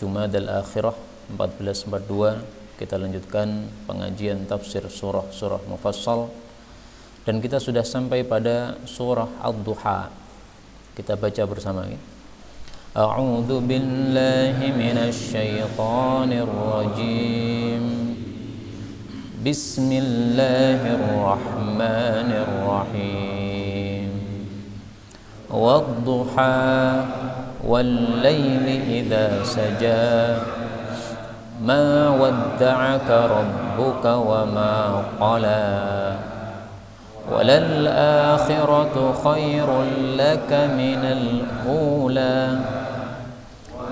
Jumadal Akhirah 1442 kita lanjutkan pengajian tafsir surah-surah Mufassal dan kita sudah sampai pada surah Ad-Duha. Kita baca bersama ya. A'udzu billahi minasy syaithanir rajim. Bismillahirrahmanirrahim. Wad-duha wal-laili idza saja ma wadda'aka rabbuka wa ma qala walal akhiratu khairul laka minal ula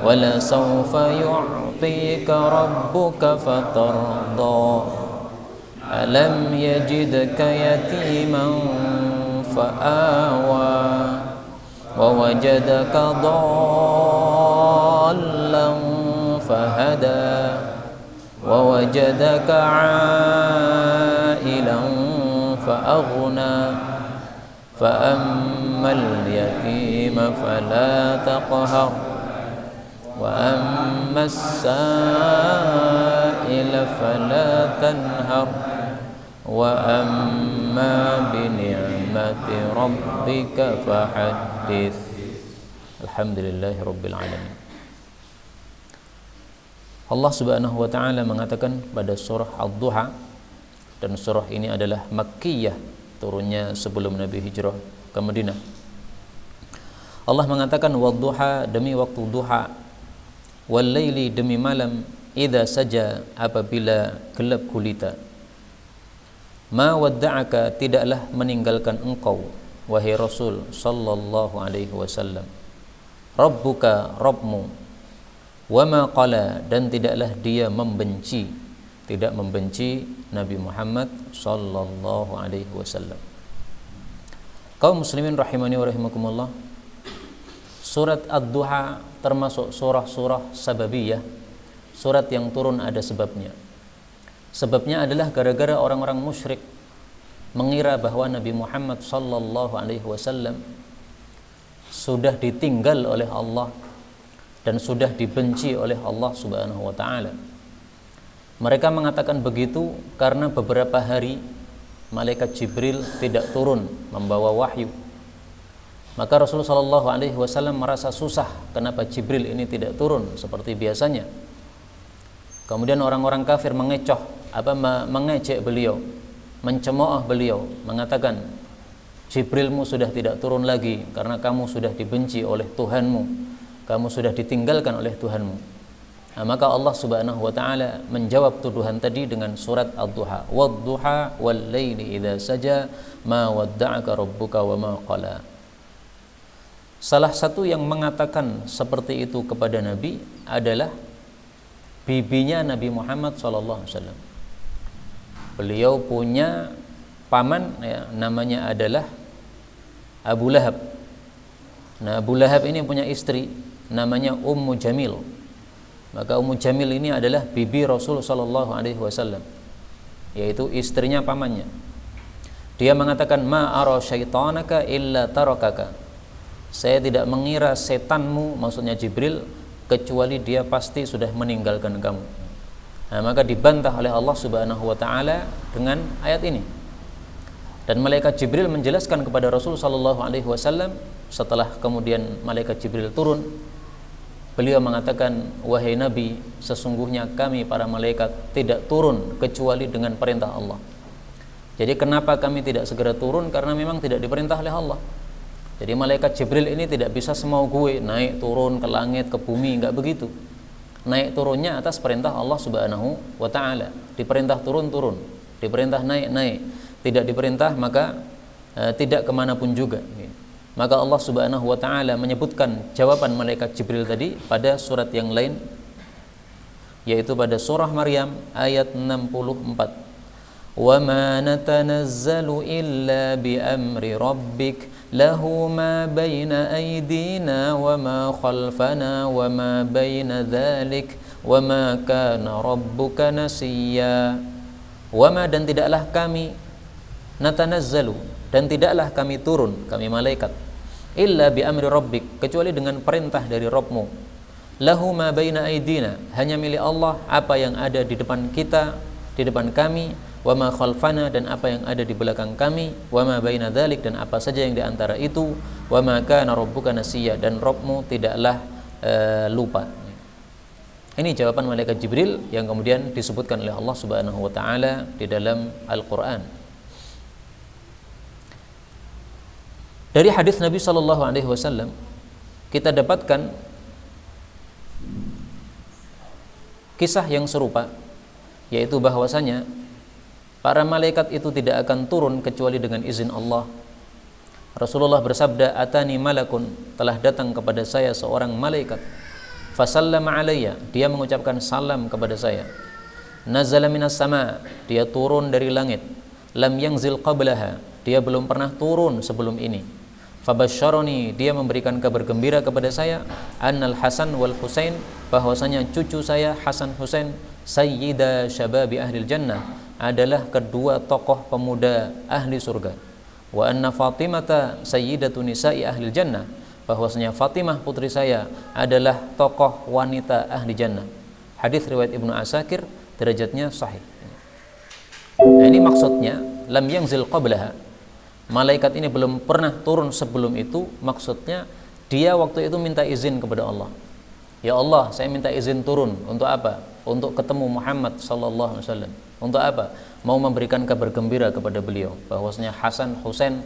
wala sawfa yu'tika rabbuka fatarda alam yajidka yatiman fa'awa ووجدك ضالا فهدى ووجدك عائلا فأغنى فأما اليتيم فلا تقهر وأما السائل فلا تنهر وأما بنعمة ربك فحدث. Alhamdulillahi Rabbil Alamin. Allah Subhanahu wa Ta'ala mengatakan pada surah Ad-Duha, dan surah ini adalah Makkiyah, turunnya sebelum Nabi hijrah ke Madinah. Allah mengatakan wad-duha, demi waktu duha, wal-laili, demi malam, idza saja, apabila gelap gulita. Ma wadda'aka, tidaklah meninggalkan engkau wahai Rasul sallallahu alaihi wasallam, Rabbuka, Rabbmu, wa ma qala, dan tidaklah dia membenci, tidak membenci Nabi Muhammad sallallahu alaihi wasallam. Kaum muslimin rahimani wa rahimakumullah, surat Ad-Duha termasuk surah-surah sababiyah, surat yang turun ada sebabnya. Sebabnya adalah gara-gara orang-orang musyrik mengira bahwa Nabi Muhammad sallallahu alaihi wasallam sudah ditinggal oleh Allah dan sudah dibenci oleh Allah Subhanahu wa Ta'ala. Mereka mengatakan begitu karena beberapa hari malaikat Jibril tidak turun membawa wahyu. Maka Rasulullah sallallahu alaihi wasallam merasa susah kenapa Jibril ini tidak turun seperti biasanya. Kemudian orang-orang kafir mengejek beliau, mencemooh beliau, mengatakan, Jibrilmu sudah tidak turun lagi karena kamu sudah dibenci oleh Tuhanmu, kamu sudah ditinggalkan oleh Tuhanmu. Nah, maka Allah Subhanahu wa Ta'ala menjawab tuduhan tadi dengan surat Ad-Duha, wad-duha wal-laili idza saja ma wadda'aka rabbuka wa ma qala. Salah satu yang mengatakan seperti itu kepada Nabi adalah bibinya Nabi Muhammad sallallahu alaihi wasallam. Beliau punya paman ya, namanya adalah Abu Lahab. Nah, Abu Lahab ini punya istri namanya Ummu Jamil. Maka Ummu Jamil ini adalah bibi Rasul sallallahu alaihi wasallam, yaitu istrinya pamannya. Dia mengatakan, ma ara syaitanaka illa tarakaka. Saya tidak mengira setanmu, maksudnya Jibril, kecuali dia pasti sudah meninggalkan kamu. Nah, maka dibantah oleh Allah Subhanahu wa Ta'ala dengan ayat ini. Dan malaikat Jibril menjelaskan kepada Rasul sallallahu alaihi wasallam setelah kemudian malaikat Jibril turun. Beliau mengatakan, wahai Nabi, sesungguhnya kami para malaikat tidak turun kecuali dengan perintah Allah. Jadi kenapa kami tidak segera turun? Karena memang tidak diperintah oleh Allah. Jadi malaikat Jibril ini tidak bisa semau gue naik turun ke langit, ke bumi, enggak begitu. Naik turunnya atas perintah Allah Subhanahu wa Ta'ala. Diperintah turun, diperintah naik. Tidak diperintah maka tidak kemanapun juga. Maka Allah Subhanahu wa Ta'ala menyebutkan jawaban malaikat Jibril tadi pada surat yang lain, yaitu pada surah Maryam ayat 64. Wa ma natanazzalu illa bi amri rabbik lahu ma baina aydina wa ma khalfana wa ma baina dhalik wa ma kana rabbuka nasiya. Wa ma, dan tidaklah kami, natanazzalu, dan tidaklah kami turun, kami malaikat, illa bi amri rabbik, kecuali dengan perintah dari Rabbmu, lahu ma baina aydina, hanya milik Allah apa yang ada di depan kita, di depan kami, wa ma khalfana, dan apa yang ada di belakang kami, wa ma baina dzalik, dan apa saja yang di antara itu, wa ma kana rabbuka nasiya, dan Rabbmu tidaklah lupa. Ini jawaban malaikat Jibril yang kemudian disebutkan oleh Allah Subhanahu wa taala di dalam Al-Qur'an. Dari hadis Nabi sallallahu alaihi wasallam kita dapatkan kisah yang serupa, yaitu bahwasanya para malaikat itu tidak akan turun kecuali dengan izin Allah. Rasulullah bersabda, "Atani malakun," telah datang kepada saya seorang malaikat. Fasallama alayya, dia mengucapkan salam kepada saya. Nazala minas sama, dia turun dari langit. Lam yanzil qablaha, dia belum pernah turun sebelum ini. Fabasyaroni, dia memberikan kabar gembira kepada saya, annal Hasan wal Husain, bahwasanya cucu saya Hasan Husain sayyida syababi ahlil jannah, adalah kedua tokoh pemuda ahli surga. Wa anna Fatimata sayyidatu nisa'i ahlil jannah, bahwasanya Fatimah putri saya adalah tokoh wanita ahli jannah. Hadis riwayat Ibnu Asakir, derajatnya sahih. Nah, ini maksudnya lam yanzil qablaha, malaikat ini belum pernah turun sebelum itu. Maksudnya dia waktu itu minta izin kepada Allah. Ya Allah, saya minta izin turun. Untuk apa? Untuk ketemu Muhammad sallallahu alaihi wasallam. Untuk apa? Mau memberikan kabar gembira kepada beliau bahwasanya Hasan Husain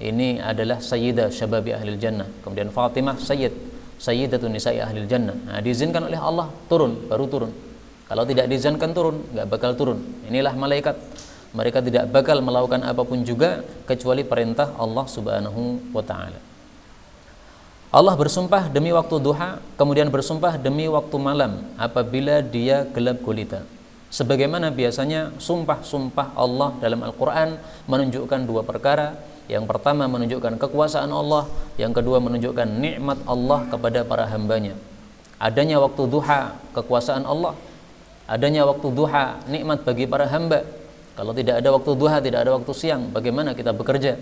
ini adalah sayyidah syababi ahlil jannah. Kemudian Fatimah sayyidatun nisa'i ahlil jannah. Nah, diizinkan oleh Allah turun, baru turun. Kalau tidak diizinkan turun, enggak bakal turun. Inilah malaikat. Mereka tidak bakal melakukan apapun juga kecuali perintah Allah Subhanahu wa taala. Allah bersumpah demi waktu duha, kemudian bersumpah demi waktu malam apabila dia gelap gulita. Sebagaimana biasanya sumpah-sumpah Allah dalam Al-Qur'an menunjukkan dua perkara. Yang pertama menunjukkan kekuasaan Allah, yang kedua menunjukkan nikmat Allah kepada para hambanya. Adanya waktu duha, kekuasaan Allah. Adanya waktu duha, nikmat bagi para hamba. Kalau tidak ada waktu duha, tidak ada waktu siang, bagaimana kita bekerja?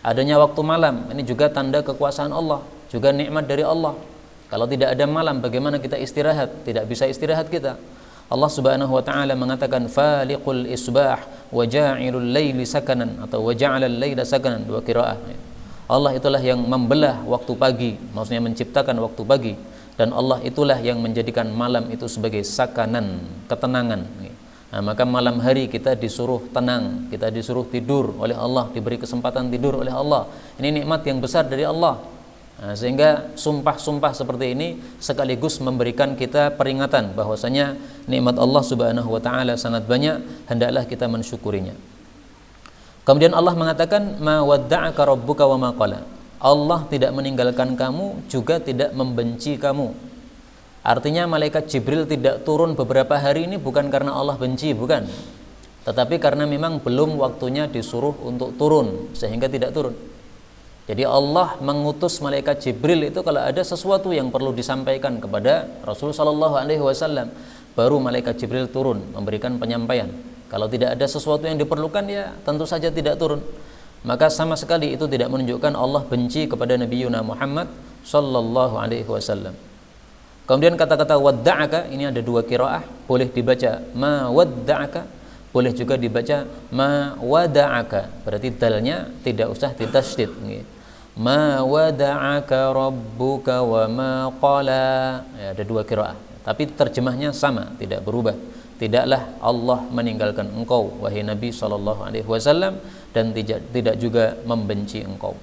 Adanya waktu malam, ini juga tanda kekuasaan Allah, juga nikmat dari Allah. Kalau tidak ada malam, bagaimana kita istirahat? Tidak bisa istirahat kita. Allah Subhanahu wa taala mengatakan faliqul isbah wa ja'ilul laili sakanan, atau wa ja'alal laila sakanan, dua qiraah. Allah itulah yang membelah waktu pagi, maksudnya menciptakan waktu pagi, dan Allah itulah yang menjadikan malam itu sebagai sakanan, ketenangan. Nah, maka malam hari kita disuruh tenang, kita disuruh tidur oleh Allah, diberi kesempatan tidur oleh Allah. Ini nikmat yang besar dari Allah. Nah, sehingga sumpah-sumpah seperti ini sekaligus memberikan kita peringatan bahwasanya nikmat Allah Subhanahu wa taala sangat banyak, hendaklah kita mensyukurinya. Kemudian Allah mengatakan ma wadda'aka rabbuka wa ma qala. Allah tidak meninggalkan kamu, juga tidak membenci kamu. Artinya malaikat Jibril tidak turun beberapa hari ini bukan karena Allah benci, bukan. Tetapi karena memang belum waktunya disuruh untuk turun, sehingga tidak turun. Jadi Allah mengutus malaikat Jibril itu kalau ada sesuatu yang perlu disampaikan kepada Rasul sallallahu alaihi wasallam, baru malaikat Jibril turun memberikan penyampaian. Kalau tidak ada sesuatu yang diperlukan, ya tentu saja tidak turun. Maka sama sekali itu tidak menunjukkan Allah benci kepada Nabi Muhammad sallallahu alaihi wasallam. Kemudian kata-kata wadda'aka ini ada dua qiraah, boleh dibaca ma wadda'aka, boleh juga dibaca ma wada'aka. Berarti dalnya tidak usah ditasydid. Ma wada'aka rabbuka wa ma qala. Ya, ada dua qiraah, tapi terjemahnya sama, tidak berubah. Tidaklah Allah meninggalkan engkau wahai Nabi sallallahu alaihi wasallam, dan tidak juga membenci engkau.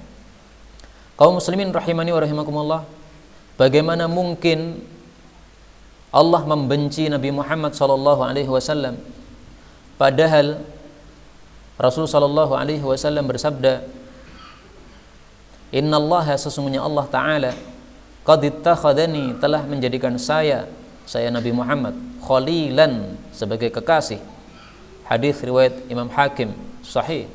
Kaum muslimin rahimani wa rahimakumullah, bagaimana mungkin Allah membenci Nabi Muhammad sallallahu alaihi wasallam padahal Rasul sallallahu alaihi wasallam bersabda, innallaha, sesungguhnya Allah taala, qad ittakhadani, telah menjadikan saya Nabi Muhammad, khalilan, sebagai kekasih. Hadis riwayat Imam Hakim sahih.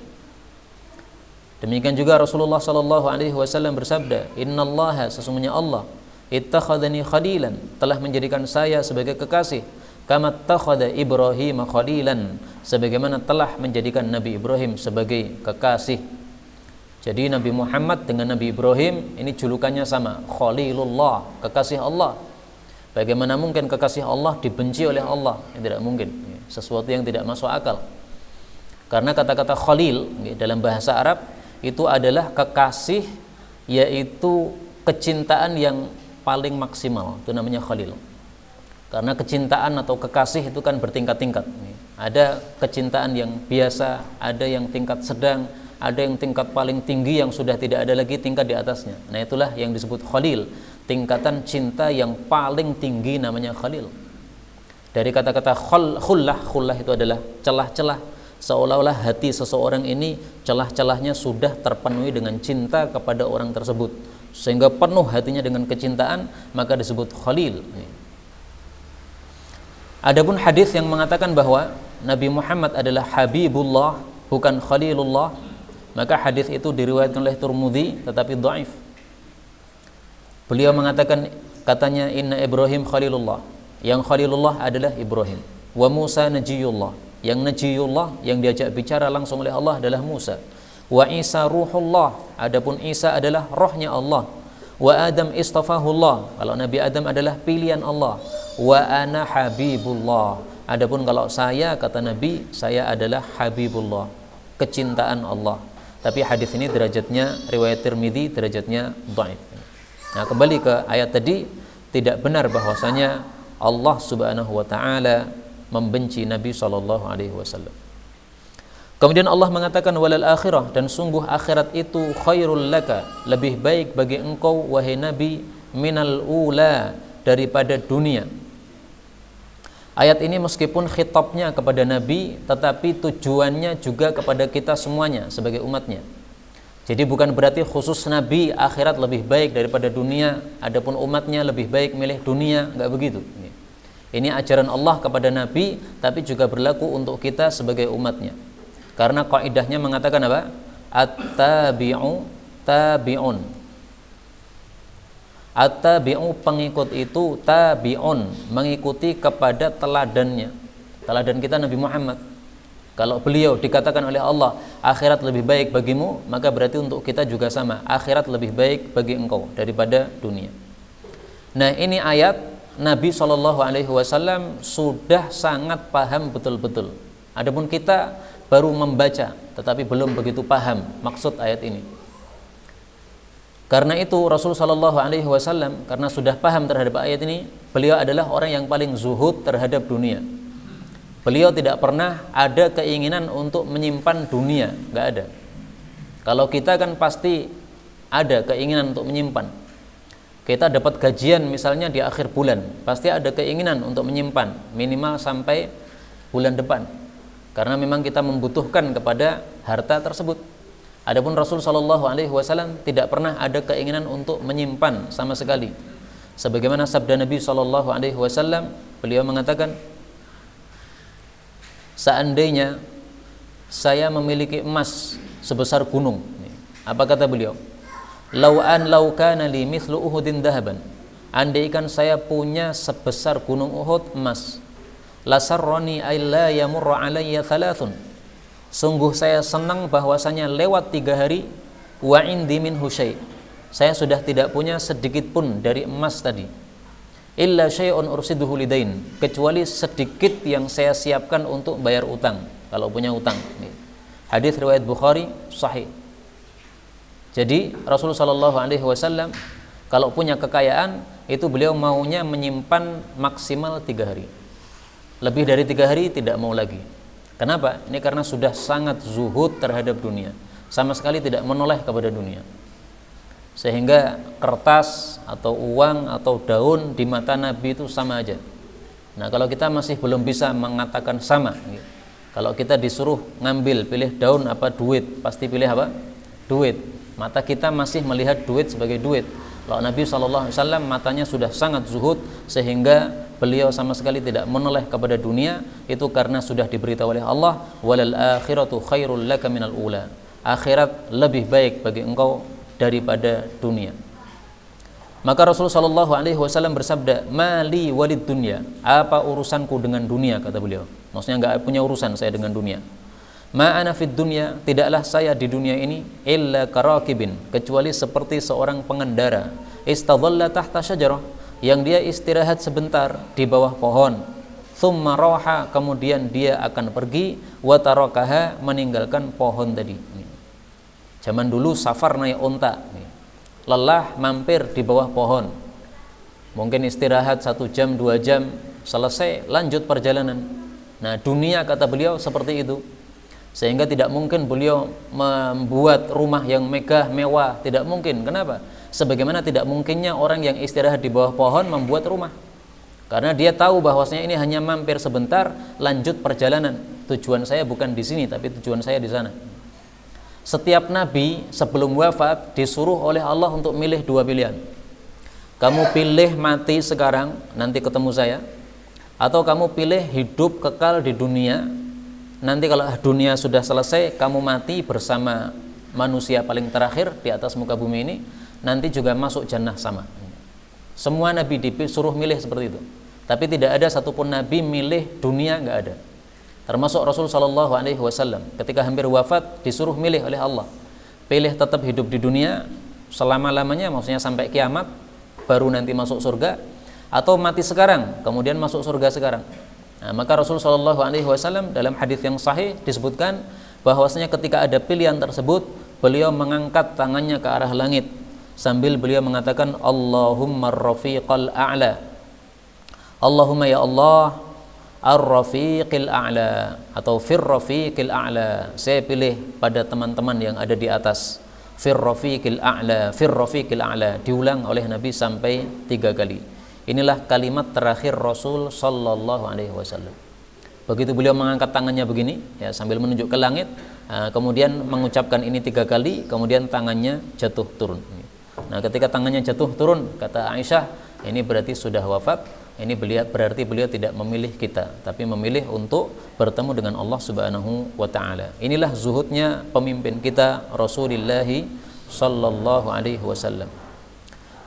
Demikian juga Rasulullah sallallahu alaihi wasallam bersabda, innallaha, sesungguhnya Allah, ittakhadani khalilan, telah menjadikan saya sebagai kekasih, kama ittakhadha Ibrahim khalilan, sebagaimana telah menjadikan Nabi Ibrahim sebagai kekasih. Jadi Nabi Muhammad dengan Nabi Ibrahim ini julukannya sama, Khalilullah, kekasih Allah. Bagaimana mungkin kekasih Allah dibenci oleh Allah? Tidak mungkin, sesuatu yang tidak masuk akal. Karena kata-kata khalil dalam bahasa Arab itu adalah kekasih, yaitu kecintaan yang paling maksimal, itu namanya khalil. Karena kecintaan atau kekasih itu kan bertingkat-tingkat. Ada kecintaan yang biasa, ada yang tingkat sedang, ada yang tingkat paling tinggi yang sudah tidak ada lagi tingkat di atasnya. Nah, itulah yang disebut khalil, tingkatan cinta yang paling tinggi namanya khalil. Dari kata-kata khullah itu adalah celah-celah, seolah-olah hati seseorang ini celah-celahnya sudah terpenuhi dengan cinta kepada orang tersebut, sehingga penuh hatinya dengan kecintaan, maka disebut khalil. Adapun hadis yang mengatakan bahwa Nabi Muhammad adalah Habibullah bukan Khalilullah, maka hadis itu diriwayatkan oleh Tirmidzi tetapi dhaif. Beliau mengatakan, katanya inna Ibrahim Khalilullah, yang Khalilullah adalah Ibrahim, wa Musa Najiyullah, yang Najiyullah yang diajak bicara langsung oleh Allah adalah Musa, wa Isa Ruhullah, adapun Isa adalah rohnya Allah, wa Adam istafahullah, kalau Nabi Adam adalah pilihan Allah, wa ana habibullah, adapun kalau saya, kata Nabi, saya adalah habibullah, kecintaan Allah. Tapi hadis ini derajatnya riwayat Tirmidzi, derajatnya dhaif. Nah, kembali ke ayat tadi, tidak benar bahwasanya Allah Subhanahu wa taala membenci Nabi sallallahu alaihi wasallam. Kemudian Allah mengatakan walal akhirah, dan sungguh akhirat itu khairul laka, lebih baik bagi engkau wahai Nabi, minal ula, daripada dunia. Ayat ini meskipun khitabnya kepada Nabi, tetapi tujuannya juga kepada kita semuanya sebagai umatnya. Jadi bukan berarti khusus Nabi akhirat lebih baik daripada dunia, adapun umatnya lebih baik milih dunia, enggak begitu. Ini ajaran Allah kepada Nabi, tapi juga berlaku untuk kita sebagai umatnya. Karena kaidahnya mengatakan apa? At-tabi'u tabi'un. At-tabi'u, pengikut itu, tabi'un, mengikuti kepada teladannya. Teladan kita Nabi Muhammad. Kalau beliau dikatakan oleh Allah, akhirat lebih baik bagimu, maka berarti untuk kita juga sama, akhirat lebih baik bagi engkau daripada dunia. Nah, ini ayat Nabi SAW sudah sangat paham betul-betul. Adapun kita baru membaca, tetapi belum begitu paham maksud ayat ini. Karena itu Rasulullah SAW karena sudah paham terhadap ayat ini, beliau adalah orang yang paling zuhud terhadap dunia. Beliau tidak pernah ada keinginan untuk menyimpan dunia, nggak ada. Kalau kita kan pasti ada keinginan untuk menyimpan. Kita dapat gajian misalnya di akhir bulan, pasti ada keinginan untuk menyimpan minimal sampai bulan depan, karena memang kita membutuhkan kepada harta tersebut. Adapun Rasul SAW tidak pernah ada keinginan untuk menyimpan sama sekali. Sebagaimana sabda Nabi SAW, beliau mengatakan, seandainya saya memiliki emas sebesar gunung, apa kata beliau? Lau kana li mithlu Uhudin dahaban, andaikan saya punya sebesar gunung Uhud emas, lasarrani alla yamurra alayya thalathun, sungguh saya senang bahwasanya lewat 3 hari, wa indi minhu syai', saya sudah tidak punya sedikit pun dari emas tadi, illa syai'un ursiduhu lidain, kecuali sedikit yang saya siapkan untuk bayar utang, kalau punya utang. Hadis riwayat Bukhari sahih. Jadi Rasulullah SAW kalau punya kekayaan itu beliau maunya menyimpan maksimal 3 hari. Lebih dari 3 hari tidak mau lagi. Kenapa? Ini karena sudah sangat zuhud terhadap dunia, sama sekali tidak menoleh kepada dunia, sehingga kertas atau uang atau daun di mata Nabi itu sama aja. Nah, kalau kita masih belum bisa mengatakan sama, kalau kita disuruh ngambil pilih daun apa duit, pasti pilih apa? Duit. Mata kita masih melihat duit sebagai duit. Kalau Nabi SAW matanya sudah sangat zuhud, sehingga beliau sama sekali tidak menoleh kepada dunia. Itu karena sudah diberitahu oleh Allah, walal akhiratu khairul laka minal ula, akhirat lebih baik bagi engkau daripada dunia. Maka Rasulullah SAW bersabda, mali walid dunya, apa urusanku dengan dunia, kata beliau. Maksudnya enggak punya urusan saya dengan dunia. Ma'ana fid dunya, tidaklah saya di dunia ini illa karakibin, kecuali seperti seorang pengendara, istadhalla tahta syajarah, yang dia istirahat sebentar di bawah pohon, thumma roha, kemudian dia akan pergi, wa tarakaha, meninggalkan pohon tadi. Zaman dulu safar naik onta, lelah mampir di bawah pohon, mungkin istirahat 1 jam 2 jam, selesai lanjut perjalanan. Nah, dunia kata beliau seperti itu, sehingga tidak mungkin beliau membuat rumah yang megah mewah, tidak mungkin. Kenapa? Sebagaimana tidak mungkinnya orang yang istirahat di bawah pohon membuat rumah, karena dia tahu bahwasanya ini hanya mampir sebentar, lanjut perjalanan. Tujuan saya bukan di sini, tapi tujuan saya di sana. Setiap nabi sebelum wafat disuruh oleh Allah untuk milih 2 pilihan. Kamu pilih mati sekarang, nanti ketemu saya, atau kamu pilih hidup kekal di dunia. Nanti kalau dunia sudah selesai, kamu mati bersama manusia paling terakhir di atas muka bumi ini, nanti juga masuk jannah sama. Semua nabi disuruh milih seperti itu, tapi tidak ada satupun nabi milih dunia, nggak ada. Termasuk Rasul Shallallahu Alaihi Wasallam ketika hampir wafat disuruh milih oleh Allah, pilih tetap hidup di dunia selama-lamanya, maksudnya sampai kiamat, baru nanti masuk surga, atau mati sekarang kemudian masuk surga sekarang. Nah, maka Rasul Shallallahu Alaihi Wasallam dalam hadis yang sahih disebutkan bahwasanya ketika ada pilihan tersebut, beliau mengangkat tangannya ke arah langit sambil beliau mengatakan, Allahumma ar-rafiqal a'la, Allahumma ya Allah ar-rafiqil a'la, atau fir rafiqil a'la, saya pilih pada teman-teman yang ada di atas. Fir rafiqil a'la, fir rafiqil a'la, diulang oleh Nabi sampai 3 kali. Inilah kalimat terakhir Rasul Sallallahu Alaihi Wasallam. Begitu beliau mengangkat tangannya begini, ya, sambil menunjuk ke langit, kemudian mengucapkan ini 3 kali, kemudian tangannya jatuh turun. Nah, ketika tangannya jatuh turun, kata Aisyah, ini berarti sudah wafat. Ini berarti beliau tidak memilih kita, tapi memilih untuk bertemu dengan Allah Subhanahu wa Ta'ala. Inilah zuhudnya pemimpin kita, Rasulullah Sallallahu Alaihi Wasallam.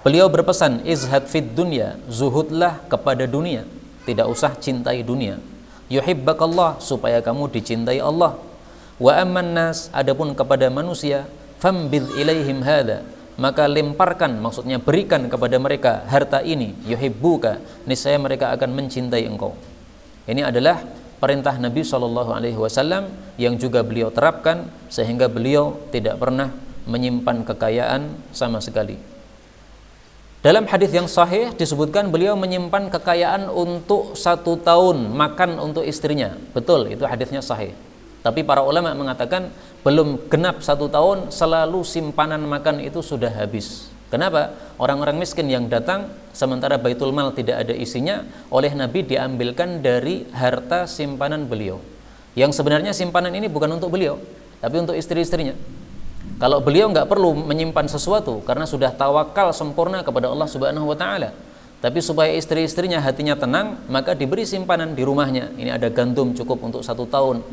Beliau berpesan, izhad fid dunya, zuhudlah kepada dunia, tidak usah cintai dunia. Yuhibbakallah, supaya kamu dicintai Allah. Wa amman nas, adapun kepada manusia, fambid ilaihim hadha, maka lemparkan, maksudnya berikan kepada mereka harta ini, yuhibbuka, niscaya mereka akan mencintai engkau. Ini adalah perintah Nabi Shallallahu Alaihi Wasallam yang juga beliau terapkan, sehingga beliau tidak pernah menyimpan kekayaan sama sekali. Dalam hadis yang sahih disebutkan beliau menyimpan kekayaan untuk 1 tahun makan untuk istrinya. Betul, itu hadisnya sahih. Tapi para ulama mengatakan belum genap 1 tahun selalu simpanan makan itu sudah habis. Kenapa? Orang-orang miskin yang datang sementara baitul mal tidak ada isinya, oleh Nabi diambilkan dari harta simpanan beliau. Yang sebenarnya simpanan ini bukan untuk beliau, tapi untuk istri-istrinya. Kalau beliau nggak perlu menyimpan sesuatu karena sudah tawakal sempurna kepada Allah Subhanahu wa Ta'ala. Tapi supaya istri-istrinya hatinya tenang, maka diberi simpanan di rumahnya. Ini ada gandum cukup untuk 1 tahun.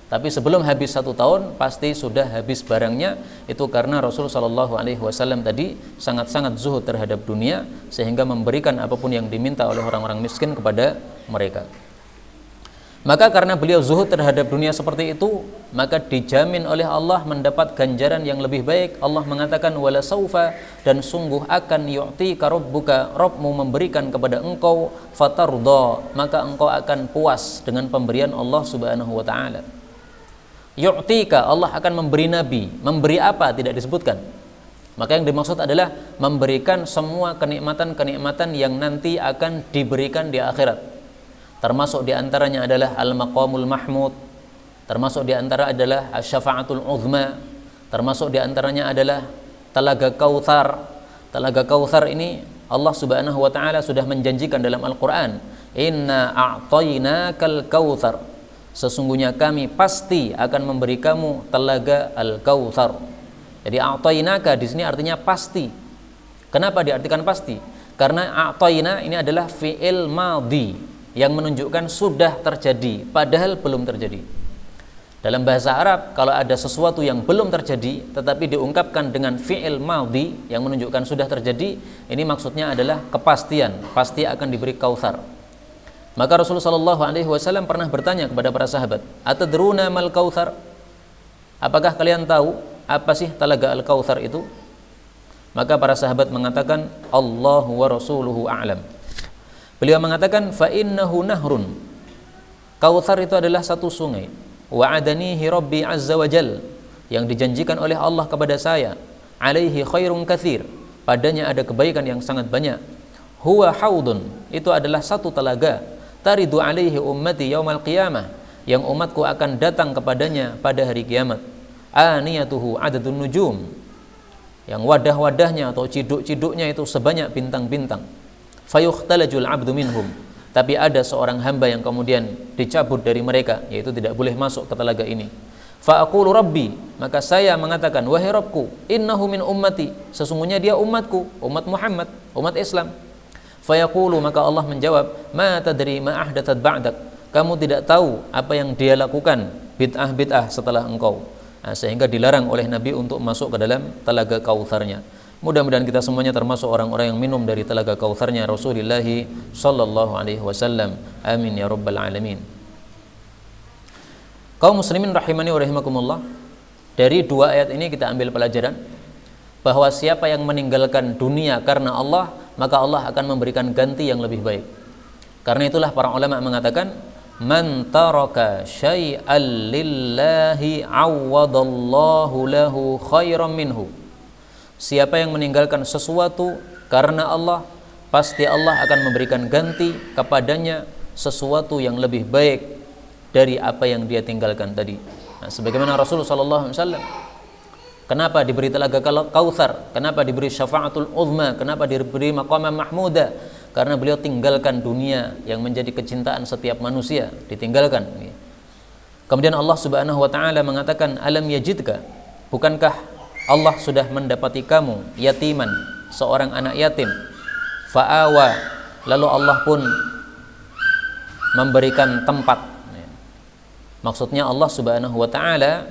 Tapi sebelum habis 1 tahun pasti sudah habis barangnya. Itu karena Rasul Shallallahu Alaihi Wasallam tadi sangat-sangat zuhud terhadap dunia, sehingga memberikan apapun yang diminta oleh orang-orang miskin kepada mereka. Maka karena beliau zuhud terhadap dunia seperti itu, maka dijamin oleh Allah mendapat ganjaran yang lebih baik. Allah mengatakan, wala saufa, dan sungguh akan yu'tika rabbuka, Rabbmu memberikan kepada engkau, fatarda, maka engkau akan puas dengan pemberian Allah Subhanahu wa Ta'ala. Yu'tika, Allah akan memberi Nabi. Memberi apa? Tidak disebutkan. Maka yang dimaksud adalah memberikan semua kenikmatan-kenikmatan yang nanti akan diberikan di akhirat. Termasuk diantaranya adalah al-maqamul mahmud, termasuk diantara adalah asy-syafa'atul uzma, termasuk diantaranya adalah telaga Kautsar. Telaga Kautsar ini Allah Subhanahu wa Ta'ala sudah menjanjikan dalam Al-Quran, inna a'tainakal kautsar, sesungguhnya kami pasti akan memberi kamu telaga Al-Kautsar. Jadi a'tainaka di sini artinya pasti. Kenapa diartikan pasti? Karena a'taina ini adalah fi'il madhi yang menunjukkan sudah terjadi padahal belum terjadi. Dalam bahasa Arab, kalau ada sesuatu yang belum terjadi tetapi diungkapkan dengan fi'il madhi yang menunjukkan sudah terjadi, ini maksudnya adalah kepastian, pasti akan diberi Kautsar. Maka Rasulullah Shallallahu Alaihi Wasallam pernah bertanya kepada para sahabat, atadruna mal Kautsar? Apakah kalian tahu apa sih telaga Al-Kautsar itu? Maka para sahabat mengatakan, Allahu wa rasuluhu a'lam. Beliau mengatakan, fa innahu nahrun. Kautsar itu adalah satu sungai. Wa'adanihi rabbi azza wa jal, yang dijanjikan oleh Allah kepada saya. Alaihi khairun katsir, padanya ada kebaikan yang sangat banyak. Huwa haudun, itu adalah satu telaga. Taridu alaihi ummati yaumal qiyamah, yang umatku akan datang kepadanya pada hari kiamat. Aniyatuhu adadun nujum, yang wadah-wadahnya atau ciduk-ciduknya itu sebanyak bintang-bintang. Fayukhtalajul abdu minhum, tapi ada seorang hamba yang kemudian dicabut dari mereka, yaitu tidak boleh masuk ke telaga ini. Fa aqulu rabbi, maka saya mengatakan, wahai Rabbku, innahu min ummati, sesungguhnya dia umatku, umat Muhammad, umat Islam. Fayaqulu, maka Allah menjawab, ma tadri ma ahdatsat ba'dak, kamu tidak tahu apa yang dia lakukan bid'ah-bid'ah setelah engkau. Nah, sehingga dilarang oleh Nabi untuk masuk ke dalam telaga Kautsarnya. Mudah-mudahan kita semuanya termasuk orang-orang yang minum dari telaga Kautsarnya Rasulullah sallallahu alaihi wasallam. Amin ya rabbal alamin. Kaum muslimin rahimani wa rahimakumullah, dari dua ayat ini kita ambil pelajaran bahwa siapa yang meninggalkan dunia karena Allah, maka Allah akan memberikan ganti yang lebih baik. Karena itulah para ulama mengatakan, man taraka syai'an lillahi awwadallahu lahu khairan minhu. Siapa yang meninggalkan sesuatu karena Allah, pasti Allah akan memberikan ganti kepadanya sesuatu yang lebih baik dari apa yang dia tinggalkan tadi. Nah, sebagaimana Rasulullah SAW, kenapa diberi telaga Kautsar, kenapa diberi syafaatul uzma, kenapa diberi maqamah mahmuda? Karena beliau tinggalkan dunia yang menjadi kecintaan setiap manusia, ditinggalkan. Kemudian Allah Subhanahu wa taala mengatakan, alam yajidka, bukankah Allah sudah mendapati kamu yatiman, seorang anak yatim, fa'awa, lalu Allah pun memberikan tempat. Maksudnya Allah Subhanahu wa taala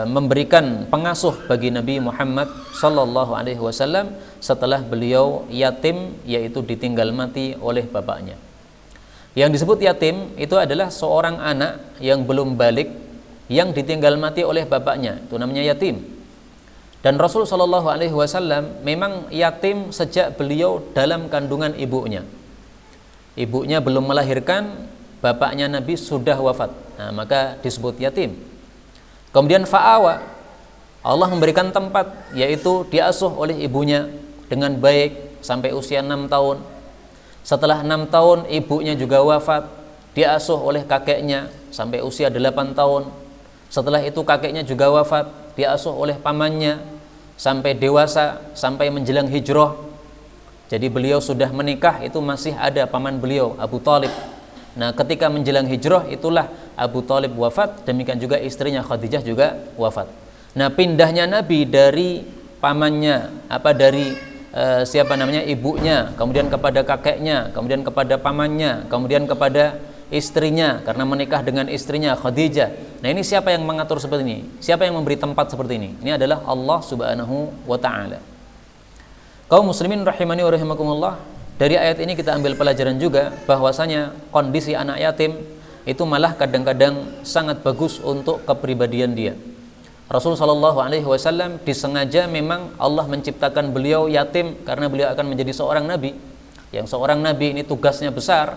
memberikan pengasuh bagi Nabi Muhammad sallallahu alaihi wasallam setelah beliau yatim, yaitu ditinggal mati oleh bapaknya. Yang disebut yatim itu adalah seorang anak yang belum balik yang ditinggal mati oleh bapaknya, itu namanya yatim. Dan Rasul sallallahu alaihi wasallam memang yatim sejak beliau dalam kandungan ibunya. Ibunya belum melahirkan, bapaknya Nabi sudah wafat. Nah, maka disebut yatim. Kemudian fa'awa, Allah memberikan tempat, yaitu diasuh oleh ibunya dengan baik sampai usia 6 tahun. Setelah 6 tahun ibunya juga wafat, diasuh oleh kakeknya sampai usia 8 tahun. Setelah itu kakeknya juga wafat, diasuh oleh pamannya sampai dewasa, sampai menjelang hijrah. Jadi beliau sudah menikah, itu masih ada paman beliau, Abu Thalib. Nah, ketika menjelang hijrah itulah Abu Thalib wafat, demikian juga istrinya Khadijah juga wafat. Nah, pindahnya Nabi dari pamannya, ibunya, kemudian kepada kakeknya, kemudian kepada pamannya, kemudian kepada istrinya karena menikah dengan istrinya Khadijah. Nah, ini siapa yang mengatur seperti ini? Siapa yang memberi tempat seperti ini? Ini adalah Allah Subhanahu wa taala. Kaum muslimin rahimani wa rahimakumullah, dari ayat ini kita ambil pelajaran juga bahwasanya kondisi anak yatim itu malah kadang-kadang sangat bagus untuk kepribadian dia. Rasulullah SAW disengaja memang Allah menciptakan beliau yatim karena beliau akan menjadi seorang nabi. Yang seorang nabi ini tugasnya besar,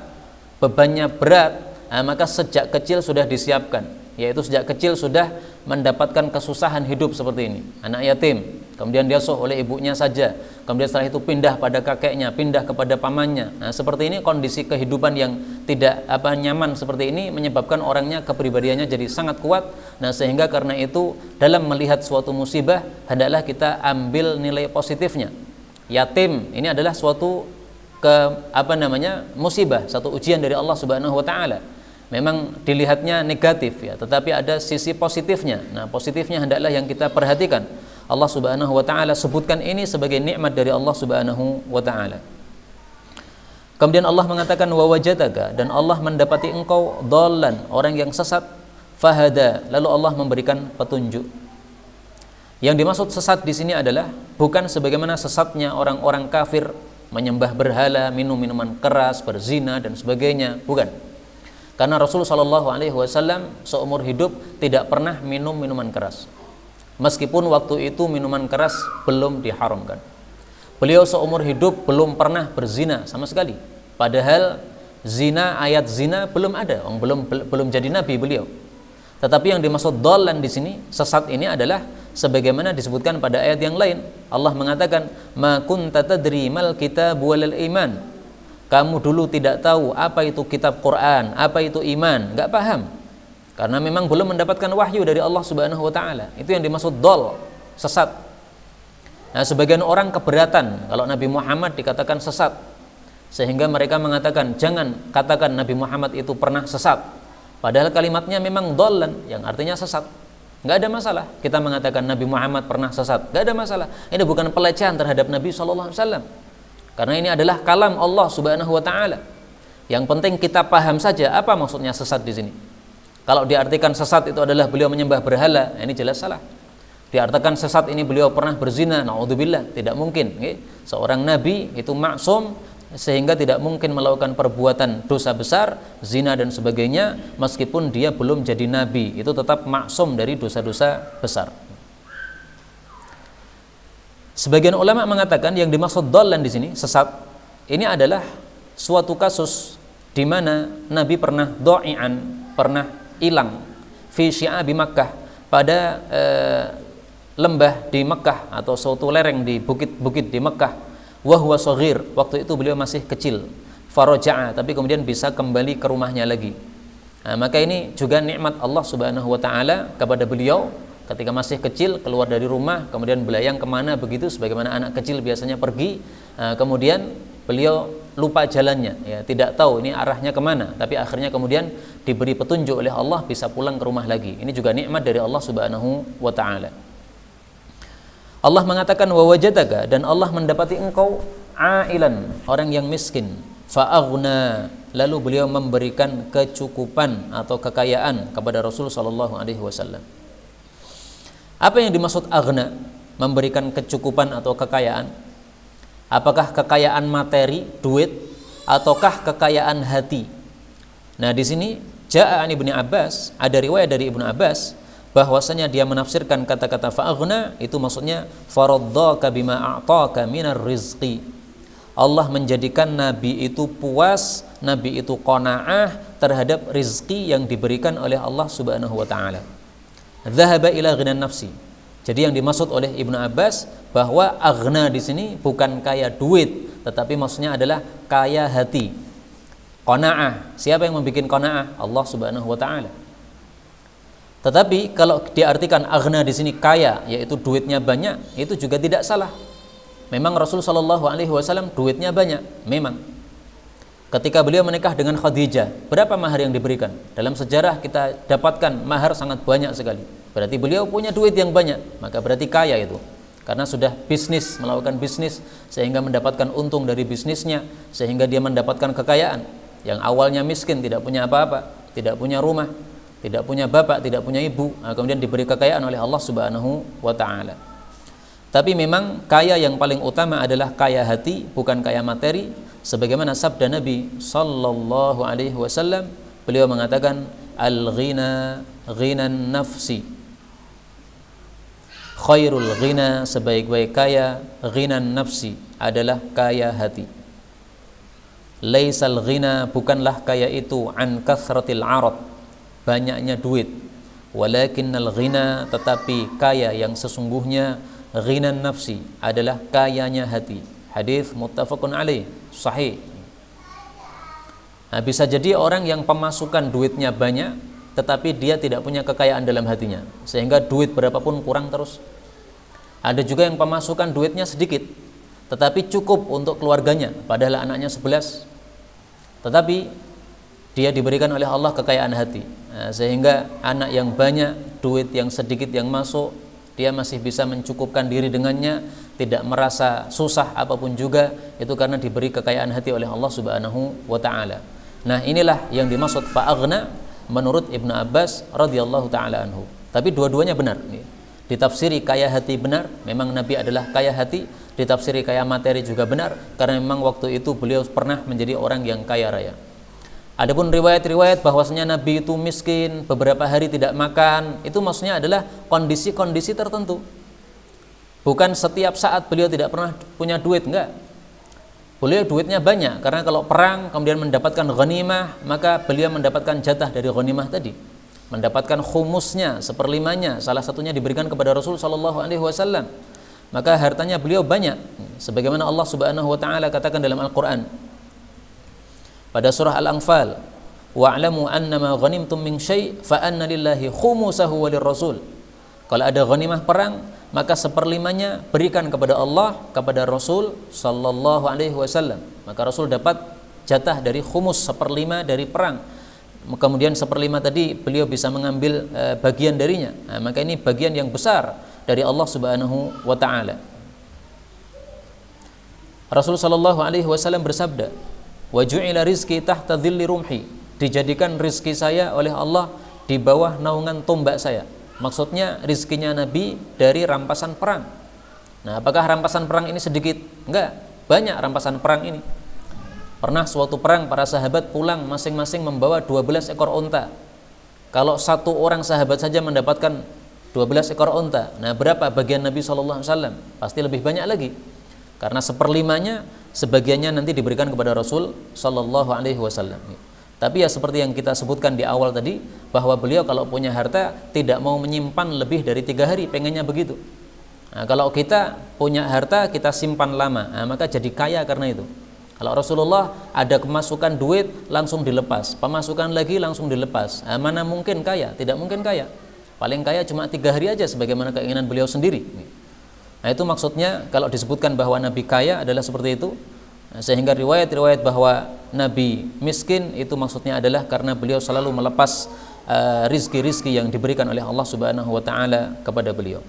bebannya berat, maka sejak kecil sudah disiapkan, yaitu sejak kecil sudah mendapatkan kesusahan hidup seperti ini, anak yatim. Kemudian diasuh oleh ibunya saja, kemudian setelah itu pindah pada kakeknya, pindah kepada pamannya. Nah, seperti ini kondisi kehidupan yang tidak nyaman seperti ini menyebabkan orangnya kepribadiannya jadi sangat kuat. Nah, sehingga karena itu dalam melihat suatu musibah hendaklah kita ambil nilai positifnya. Yatim ini adalah suatu musibah, satu ujian dari Allah Subhanahu wa taala. Memang dilihatnya negatif ya, tetapi ada sisi positifnya. Nah, positifnya hendaklah yang kita perhatikan. Allah Subhanahu wa taala sebutkan ini sebagai nikmat dari Allah Subhanahu wa taala. Kemudian Allah mengatakan wa wajadaka, dan Allah mendapati engkau dhallan, orang yang sesat, fahada, lalu Allah memberikan petunjuk. Yang dimaksud sesat di sini adalah bukan sebagaimana sesatnya orang-orang kafir menyembah berhala, minum minuman keras, berzina dan sebagainya, bukan. Karena Rasulullah SAW seumur hidup tidak pernah minum minuman keras. Meskipun waktu itu minuman keras belum diharamkan. Beliau seumur hidup belum pernah berzina sama sekali. Padahal zina, ayat zina belum ada, belum jadi nabi beliau. Tetapi yang dimaksud dhallan di sini, sesat ini adalah sebagaimana disebutkan pada ayat yang lain. Allah mengatakan, "Ma kunta tadri mal kitab wal iman." Kamu dulu tidak tahu apa itu kitab Quran, apa itu iman, enggak paham. Karena memang belum mendapatkan wahyu dari Allah Subhanahu wa taala. Itu yang dimaksud dhal, sesat. Nah, sebagian orang keberatan kalau Nabi Muhammad dikatakan sesat. Sehingga mereka mengatakan, jangan katakan Nabi Muhammad itu pernah sesat. Padahal kalimatnya memang dhallan, yang artinya sesat. Enggak ada masalah kita mengatakan Nabi Muhammad pernah sesat. Enggak ada masalah. Ini bukan pelecehan terhadap Nabi SAW. Karena ini adalah kalam Allah Subhanahu wa taala. Yang penting kita paham saja apa maksudnya sesat di sini. Kalau diartikan sesat itu adalah beliau menyembah berhala, ini jelas salah. Diartikan sesat ini beliau pernah berzina, naudzubillah, tidak mungkin. Seorang nabi itu maksum sehingga tidak mungkin melakukan perbuatan dosa besar, zina dan sebagainya, meskipun dia belum jadi nabi, itu tetap maksum dari dosa-dosa besar. Sebagian ulama mengatakan yang dimaksud dhallan di sini, sesat, ini adalah suatu kasus di mana Nabi pernah dha'i'an, pernah hilang fi syi'abi Makkah, pada lembah di Makkah atau suatu lereng di bukit-bukit di Makkah, wa huwa shaghir, waktu itu beliau masih kecil, faraja'a, tapi kemudian bisa kembali ke rumahnya lagi. Nah, maka ini juga nikmat Allah Subhanahu wa taala kepada beliau ketika masih kecil, keluar dari rumah kemudian belayang kemana begitu, sebagaimana anak kecil biasanya pergi, kemudian beliau lupa jalannya, ya, tidak tahu ini arahnya kemana, tapi akhirnya kemudian diberi petunjuk oleh Allah, bisa pulang ke rumah lagi. Ini juga nikmat dari Allah Subhanahu wa taala. Allah mengatakan wa wajadaka, dan Allah mendapati engkau ailan, orang yang miskin, fa'aghna, lalu beliau memberikan kecukupan atau kekayaan kepada Rasul sallallahu alaihi wasallam. Apa yang dimaksud aghna, memberikan kecukupan atau kekayaan? Apakah kekayaan materi, duit, ataukah kekayaan hati? Nah, di sini Ja'an Ibnu Abbas, ada riwayat dari Ibnu Abbas bahwasanya dia menafsirkan kata-kata fa'aghna itu maksudnya faraddaka bima a'taka minar rizqi. Allah menjadikan Nabi itu puas, Nabi itu qanaah terhadap rizki yang diberikan oleh Allah Subhanahu wa taala. Dhahaba ila ghinan nafsi. Jadi yang dimaksud oleh Ibnu Abbas bahwa aghna di sini bukan kaya duit, tetapi maksudnya adalah kaya hati. Qanaah. Siapa yang membuat qanaah? Allah Subhanahu wa taala. Tetapi kalau diartikan aghna di sini kaya, yaitu duitnya banyak, itu juga tidak salah. Memang Rasul sallallahu alaihi wasallam duitnya banyak, memang. Ketika beliau menikah dengan Khadijah, berapa mahar yang diberikan? Dalam sejarah kita dapatkan mahar sangat banyak sekali. Berarti beliau punya duit yang banyak, maka berarti kaya itu. Karena sudah bisnis, melakukan bisnis, sehingga mendapatkan untung dari bisnisnya, sehingga dia mendapatkan kekayaan. Yang awalnya miskin, tidak punya apa-apa, tidak punya rumah, tidak punya bapak, tidak punya ibu, kemudian diberi kekayaan oleh Allah Subhanahu wa ta'ala. Tapi memang kaya yang paling utama adalah kaya hati, bukan kaya materi. Sebagaimana sabda Nabi sallallahu alaihi wasallam, beliau mengatakan, al-ghina ghinan nafsi, khairul ghina, sebaik-baik kaya, ghinan nafsi, adalah kaya hati. Laisal ghina, bukanlah kaya itu, an kathratil arad, banyaknya duit, walakinnal ghina, tetapi kaya yang sesungguhnya, ghinan nafsi, adalah kayanya hati. Hadis muttafaqun alaih, sahih. Nah, bisa jadi orang yang pemasukan duitnya banyak, tetapi dia tidak punya kekayaan dalam hatinya, sehingga duit berapapun kurang terus. Ada juga yang pemasukan duitnya sedikit, tetapi cukup untuk keluarganya, padahal anaknya 11, tetapi dia diberikan oleh Allah kekayaan hati. Nah, sehingga anak yang banyak, duit yang sedikit yang masuk, dia masih bisa mencukupkan diri dengannya, tidak merasa susah apapun juga, itu karena diberi kekayaan hati oleh Allah Subhanahu wa ta'ala. Nah, inilah yang dimaksud fa'aghna menurut Ibnu Abbas radhiyallahu ta'ala anhu. Tapi dua-duanya benar. Ditafsiri kaya hati benar, memang Nabi adalah kaya hati. Ditafsiri kaya materi juga benar, karena memang waktu itu beliau pernah menjadi orang yang kaya raya. Adapun riwayat-riwayat bahwasanya Nabi itu miskin, beberapa hari tidak makan, itu maksudnya adalah kondisi-kondisi tertentu. Bukan setiap saat beliau tidak pernah punya duit, enggak. Beliau duitnya banyak, karena kalau perang kemudian mendapatkan ghanimah, maka beliau mendapatkan jatah dari ghanimah tadi, mendapatkan khumusnya, seperlimanya, salah satunya diberikan kepada Rasul sallallahu alaihi wasallam. Maka hartanya beliau banyak, sebagaimana Allah Subhanahu wa taala katakan dalam Al-Qur'an pada surah Al-Anfal, wa'lamu annama ghanimtum min syai' fa anna lillahi khumusahu wa lirrasul. Kalau ada ghanimah perang, maka seperlimanya berikan kepada Allah, kepada Rasul sallallahu alaihi wasallam. Maka Rasul dapat jatah dari khumus, seperlima dari perang. Kemudian seperlima tadi beliau bisa mengambil bagian darinya. Nah, maka ini bagian yang besar dari Allah Subhanahu wa taala. Rasul sallallahu alaihi wasallam bersabda, wa ju'ila rizqi tahta dhilli rumhi, dijadikan rizki saya oleh Allah di bawah naungan tombak saya. Maksudnya rizkinya Nabi dari rampasan perang. Nah, apakah rampasan perang ini sedikit? Enggak, banyak rampasan perang ini. Pernah suatu perang para sahabat pulang masing-masing membawa 12 ekor unta. Kalau satu orang sahabat saja mendapatkan 12 ekor unta, nah berapa bagian Nabi SAW? Pasti lebih banyak lagi, karena seperlimanya sebagiannya nanti diberikan kepada Rasul sallallahu alaihi wasallam. Tapi ya seperti yang kita sebutkan di awal tadi, bahwa beliau kalau punya harta tidak mau menyimpan lebih dari 3 hari, pengennya begitu. Nah, kalau kita punya harta kita simpan lama, nah, maka jadi kaya karena itu. Kalau Rasulullah ada kemasukan duit langsung dilepas, pemasukan lagi langsung dilepas. Nah, mana mungkin kaya? Tidak mungkin kaya. Paling kaya cuma 3 hari aja, sebagaimana keinginan beliau sendiri. Nah, itu maksudnya kalau disebutkan bahwa Nabi kaya adalah seperti itu. Nah, sehingga riwayat-riwayat bahwa Nabi miskin itu maksudnya adalah karena beliau selalu melepas rizki-rizki yang diberikan oleh Allah Subhanahu wa taala kepada beliau.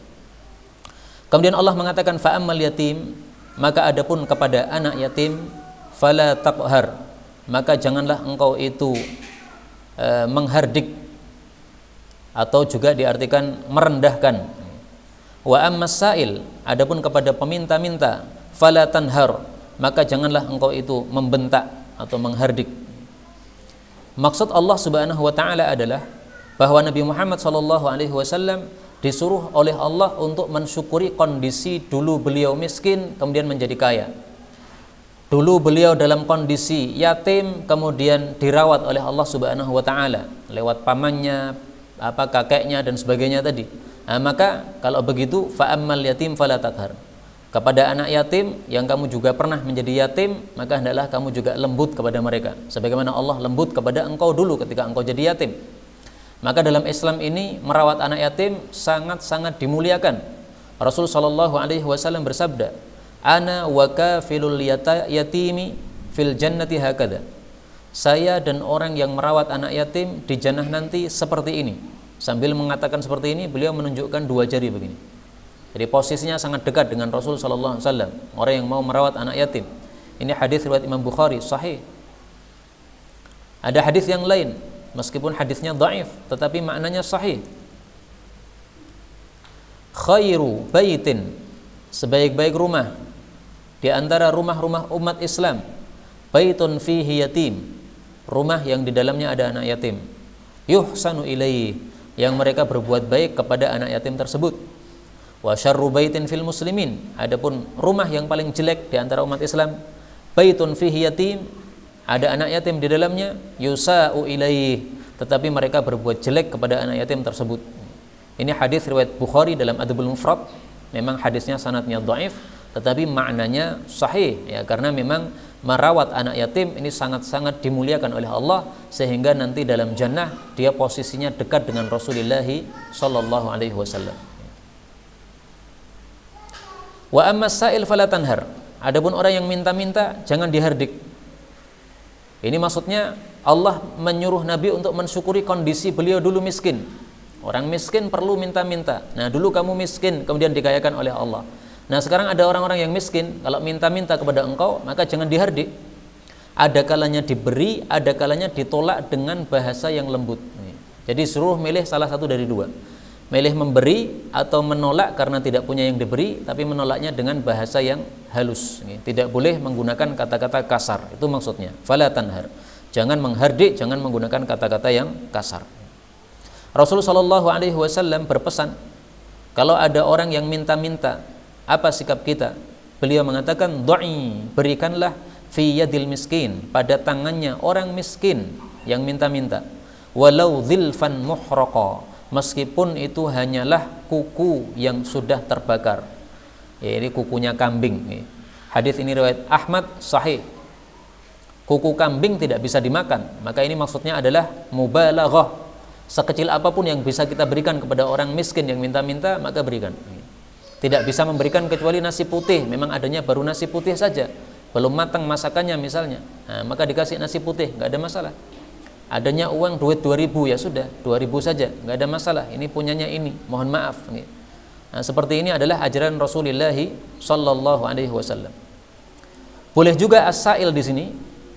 Kemudian Allah mengatakan fa ammal yatim, maka adapun kepada anak yatim, fala taqhar, maka janganlah engkau itu menghardik, atau juga diartikan merendahkan. Wa ammas sa'il, adapun kepada peminta-minta, fala tanhar, maka janganlah engkau itu membentak atau menghardik. Maksud Allah Subhanahu wa taala adalah bahwa Nabi Muhammad sallallahu alaihi wasallam disuruh oleh Allah untuk mensyukuri kondisi dulu beliau miskin kemudian menjadi kaya. Dulu beliau dalam kondisi yatim kemudian dirawat oleh Allah Subhanahu wa taala lewat pamannya, kakeknya dan sebagainya tadi. Nah, maka kalau begitu fa ammal yatim fala taqhar, kepada anak yatim yang kamu juga pernah menjadi yatim, maka hendaklah kamu juga lembut kepada mereka sebagaimana Allah lembut kepada engkau dulu ketika engkau jadi yatim. Maka dalam Islam ini merawat anak yatim sangat-sangat dimuliakan. Rasul sallallahu alaihi wasallam bersabda, ana wa kafilul yatimi fil jannati hakada, saya dan orang yang merawat anak yatim di jannah nanti seperti ini. Sambil mengatakan seperti ini, beliau menunjukkan 2 jari begini. Jadi posisinya sangat dekat dengan Rasul sallallahu alaihi wasallam, orang yang mau merawat anak yatim. Ini hadis riwayat Imam Bukhari sahih. Ada hadis yang lain, meskipun hadisnya dhaif, tetapi maknanya sahih. Khairu baitin, sebaik-baik rumah di antara rumah-rumah umat Islam, baitun fihi yatim, rumah yang di dalamnya ada anak yatim. Yuhsanu ilaihi, yang mereka berbuat baik kepada anak yatim tersebut. Wa syarru baitin fil muslimin, adapun rumah yang paling jelek di antara umat Islam, baitun fihi yatim, ada anak yatim di dalamnya, yusa'u ilaihi, tetapi mereka berbuat jelek kepada anak yatim tersebut. Ini hadis riwayat Bukhari dalam Adabul Mufrad. Memang hadisnya sanadnya dhaif, tetapi maknanya sahih ya, karena memang merawat anak yatim ini sangat-sangat dimuliakan oleh Allah, sehingga nanti dalam jannah dia posisinya dekat dengan Rasulullah sallallahu alaihi wasallam. Wa ammas sa'il fala tanhar, adapun orang yang minta-minta jangan dihardik. Ini maksudnya Allah menyuruh Nabi untuk mensyukuri kondisi beliau dulu miskin. Orang miskin perlu minta-minta. Nah, dulu kamu miskin kemudian dikayakan oleh Allah. Nah, sekarang ada orang-orang yang miskin, kalau minta-minta kepada engkau, maka jangan dihardik. Ada kalanya diberi, ada kalanya ditolak dengan bahasa yang lembut. Jadi suruh milih salah satu dari 2. Milih memberi atau menolak karena tidak punya yang diberi, tapi menolaknya dengan bahasa yang halus. Tidak boleh menggunakan kata-kata kasar. Itu maksudnya. Fala tanhar. Jangan menghardik, jangan menggunakan kata-kata yang kasar. Rasulullah Shallallahu Alaihi Wasallam berpesan, kalau ada orang yang minta-minta, apa sikap kita? Beliau mengatakan, do'i, berikanlah fi yadil miskin, pada tangannya orang miskin yang minta-minta, walau dhilfan muhraqa, meskipun itu hanyalah kuku yang sudah terbakar. Ya, ini kukunya kambing. Hadis ini riwayat Ahmad, sahih. Kuku kambing tidak bisa dimakan, maka ini maksudnya adalah mubalaghah. Sekecil apapun yang bisa kita berikan kepada orang miskin yang minta-minta, maka berikan. Tidak bisa memberikan kecuali nasi putih, memang adanya baru nasi putih saja, belum matang masakannya misalnya, nah, maka dikasih nasi putih, nggak ada masalah. Adanya uang duit 2000, ya sudah 2000 saja, nggak ada masalah, ini punyanya ini, mohon maaf. Nah, seperti ini adalah ajaran Rasulullah Sallallahu Alaihi Wasallam. Boleh juga as-sa'il di sini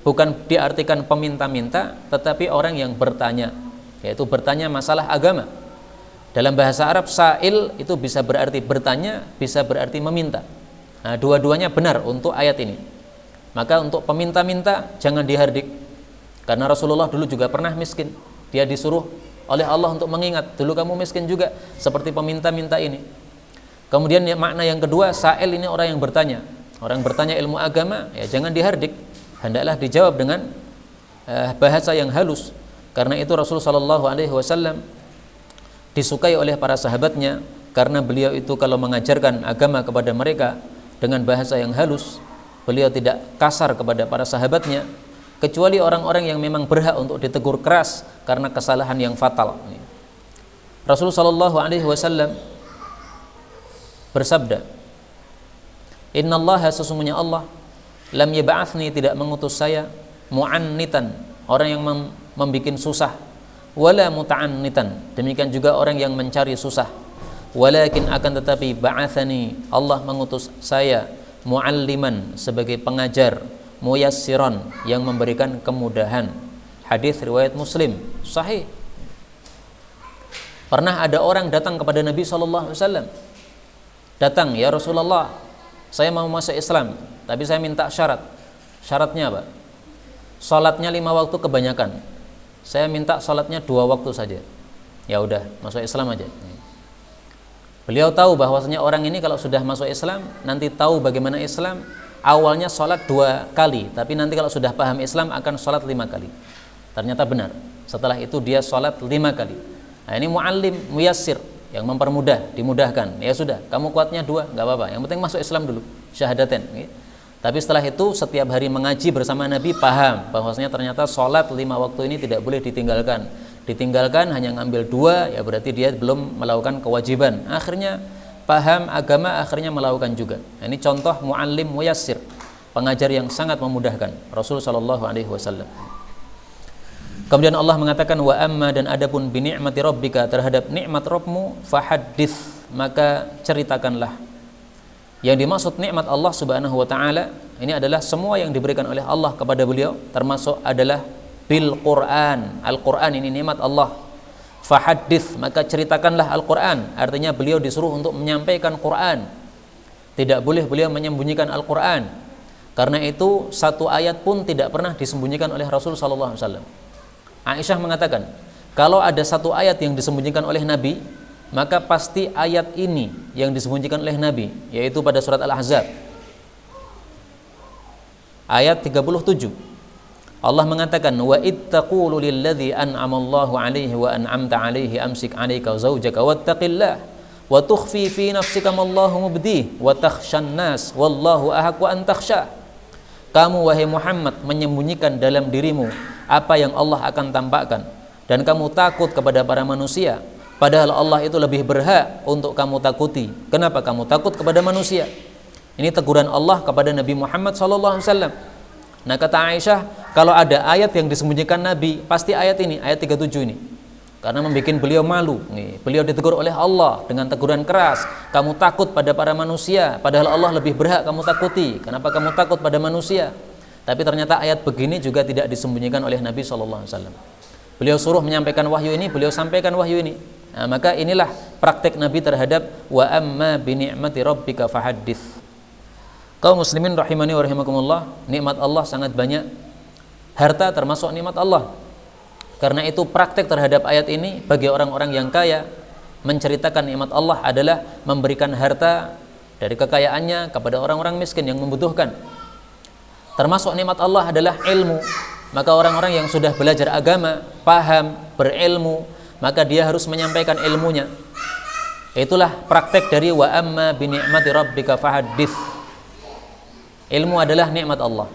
bukan diartikan peminta-minta, tetapi orang yang bertanya, yaitu bertanya masalah agama. Dalam bahasa Arab, sa'il itu bisa berarti bertanya, bisa berarti meminta. Nah, dua-duanya benar untuk ayat ini. Maka untuk peminta-minta jangan dihardik, karena Rasulullah dulu juga pernah miskin. Dia disuruh oleh Allah untuk mengingat, dulu kamu miskin juga seperti peminta-minta ini. Kemudian makna yang kedua, sa'il ini orang yang bertanya. Orang bertanya ilmu agama, ya jangan dihardik, hendaklah dijawab dengan bahasa yang halus. Karena itu Rasulullah Shallallahu Alaihi Wasallam disukai oleh para sahabatnya, karena beliau itu kalau mengajarkan agama kepada mereka dengan bahasa yang halus, beliau tidak kasar kepada para sahabatnya, kecuali orang-orang yang memang berhak untuk ditegur keras karena kesalahan yang fatal. Rasulullah Shallallahu Alaihi Wasallam bersabda, Innallaha, sesungguhnya Allah, lam yab'athni, tidak mengutus saya, mu'annitan, orang yang membikin susah, wala muta'annitan, demikian juga orang yang mencari susah, walakin, akan tetapi, ba'athani, Allah mengutus saya, mu'alliman, sebagai pengajar, muyassiran, yang memberikan kemudahan. Hadis riwayat Muslim, sahih. Pernah ada orang datang kepada Nabi SAW, datang, ya Rasulullah, saya mau masuk Islam, tapi saya minta syarat. Syaratnya apa? Salatnya 5 waktu kebanyakan, saya minta salatnya 2 waktu saja. Ya udah, masuk Islam aja. Beliau tahu bahwasanya orang ini kalau sudah masuk Islam, nanti tahu bagaimana Islam. Awalnya salat 2 kali, tapi nanti kalau sudah paham Islam akan salat 5 kali. Ternyata benar, setelah itu dia salat 5 kali. Nah, ini muallim, muyassir, yang mempermudah, dimudahkan. Ya sudah, kamu kuatnya 2, nggak apa-apa, yang penting masuk Islam dulu, syahadaten. Tapi setelah itu setiap hari mengaji bersama Nabi, paham bahwasanya ternyata sholat 5 waktu ini tidak boleh ditinggalkan. Ditinggalkan hanya ngambil 2, ya berarti dia belum melakukan kewajiban. Akhirnya paham agama, akhirnya melakukan juga. Nah, ini contoh muallim muyassir, pengajar yang sangat memudahkan, Rasul Shallallahu Alaihi Wasallam. Kemudian Allah mengatakan, wa amma, dan adapun bi ni'mati rabbika, terhadap nikmat Rabbmu, fahaddits, maka ceritakanlah. Yang dimaksud nikmat Allah Subhanahu wa taala ini adalah semua yang diberikan oleh Allah kepada beliau, termasuk adalah bil Quran. Al-Quran ini nikmat Allah. Fahaddits, maka ceritakanlah Al-Quran. Artinya beliau disuruh untuk menyampaikan Quran. Tidak boleh beliau menyembunyikan Al-Quran. Karena itu satu ayat pun tidak pernah disembunyikan oleh Rasul sallallahu alaihi wasallam. Aisyah mengatakan, kalau ada satu ayat yang disembunyikan oleh Nabi, maka pasti ayat ini yang disembunyikan oleh Nabi, yaitu pada surat Al-Ahzab ayat 37. Allah mengatakan, wa ittaqulu lilladzi an'amallahu 'alaihi wa an'amta 'alaihi amsik 'alaika zawjaka wattaqillah wa tukhfi fi nafsika mallahu mubdih wa takhshan nas wallahu ahaqqu an takhsha. Kamu wahai Muhammad menyembunyikan dalam dirimu apa yang Allah akan tampakkan, dan kamu takut kepada para manusia, padahal Allah itu lebih berhak untuk kamu takuti. Kenapa kamu takut kepada manusia? Ini teguran Allah kepada Nabi Muhammad SAW. Nah, kata Aisyah, kalau ada ayat yang disembunyikan Nabi, pasti ayat ini, ayat 37 ini, karena membuat beliau malu. Beliau ditegur oleh Allah dengan teguran keras, kamu takut pada para manusia, padahal Allah lebih berhak kamu takuti. Kenapa kamu takut pada manusia? Tapi ternyata ayat begini juga tidak disembunyikan oleh Nabi SAW. Beliau suruh menyampaikan wahyu ini, beliau sampaikan wahyu ini. Nah, maka inilah praktek Nabi terhadap wa amma bi ni'mati rabbika fahaddits. Kaum muslimin rahimani wa rahimakumullah, nikmat Allah sangat banyak. Harta termasuk nikmat Allah. Karena itu praktek terhadap ayat ini bagi orang-orang yang kaya, menceritakan nikmat Allah adalah memberikan harta dari kekayaannya kepada orang-orang miskin yang membutuhkan. Termasuk nikmat Allah adalah ilmu. Maka orang-orang yang sudah belajar agama, paham, berilmu, maka dia harus menyampaikan ilmunya. Itulah praktek dari wa amma bi ni'mati rabbika fahaddits. Ilmu adalah nikmat Allah.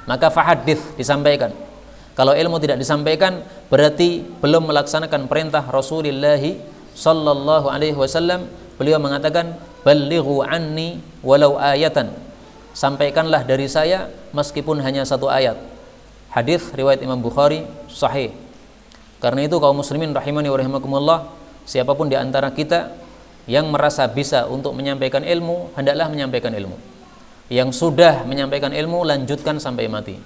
Maka fahaddits, disampaikan. Kalau ilmu tidak disampaikan, berarti belum melaksanakan perintah Rasulullah sallallahu alaihi wasallam. Beliau mengatakan, "Ballighu anni walau ayatan." Sampaikanlah dari saya meskipun hanya satu ayat. Hadis riwayat Imam Bukhari sahih. Karena itu kaum muslimin rahimani wa rahimakumullah, siapapun di antara kita yang merasa bisa untuk menyampaikan ilmu, hendaklah menyampaikan ilmu. Yang sudah menyampaikan ilmu, lanjutkan sampai mati.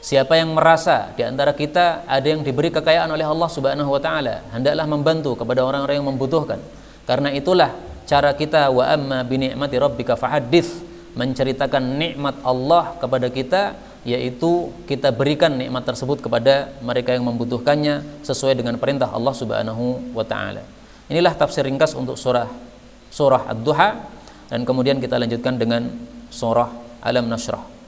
Siapa yang merasa di antara kita ada yang diberi kekayaan oleh Allah Subhanahu wa taala, hendaklah membantu kepada orang-orang yang membutuhkan. Karena itulah cara kita wa amma bi ni'mati rabbika fahaddits, menceritakan nikmat Allah kepada kita, yaitu kita berikan nikmat tersebut kepada mereka yang membutuhkannya sesuai dengan perintah Allah Subhanahu wa taala. Inilah tafsir ringkas untuk surah Ad-Duha, dan kemudian kita lanjutkan dengan surah Alam Nashrah.